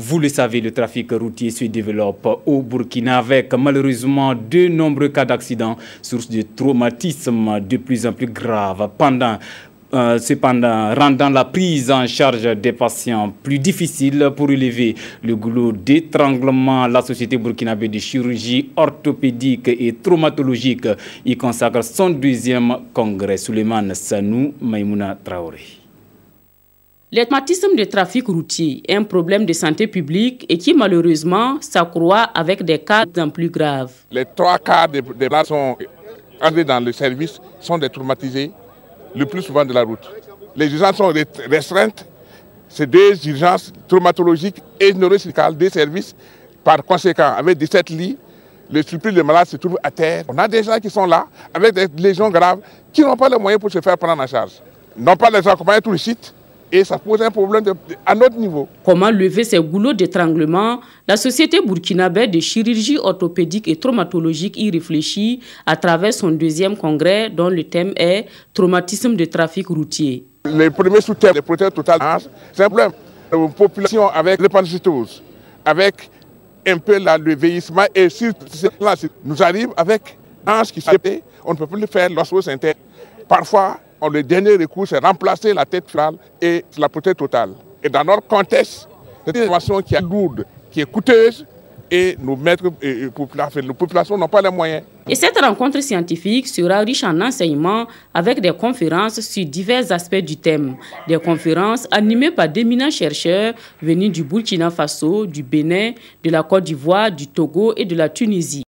Vous le savez, le trafic routier se développe au Burkina avec malheureusement de nombreux cas d'accidents, source de traumatismes de plus en plus graves. Cependant, rendant la prise en charge des patients plus difficile pour relever le goulot d'étranglement, la Société burkinabé de chirurgie orthopédique et traumatologique y consacre son deuxième congrès. Souleymane Sanou, Maïmouna Traoré. Le traumatisme de trafic routier est un problème de santé publique et qui malheureusement s'accroît avec des cas de plus en plus graves. Les 3 quarts des malades sont entrés dans le service sont des traumatisés, le plus souvent de la route. Les urgences sont restreintes, c'est des urgences traumatologiques et neurochirurgicales des services. Par conséquent, avec 17 lits, le surplus de malades se trouve à terre. On a des gens qui sont là, avec des lésions graves, qui n'ont pas les moyens pour se faire prendre en charge. Ils n'ont pas les accompagnants tout le site. Et ça pose un problème à notre niveau. Comment lever ces goulots d'étranglement? La Société burkinabé de chirurgie orthopédique et traumatologique y réfléchit à travers son deuxième congrès dont le thème est « Traumatisme de trafic routier ». Le premier sous-thème de protection totale, c'est un problème. Une population avec l'épandécytose, avec un peu le vieillissement et sur cela, nous arrive avec un qui s'est fait, on ne peut plus le faire l'osmose interne. Parfois, le dernier recours, c'est remplacer la tête finale et la prothèse totale. Et dans notre contexte, c'est une information qui est lourde, qui est coûteuse, et nos populations n'ont pas les moyens. Et cette rencontre scientifique sera riche en enseignements avec des conférences sur divers aspects du thème. Des conférences animées par d'éminents chercheurs venus du Burkina Faso, du Bénin, de la Côte d'Ivoire, du Togo et de la Tunisie.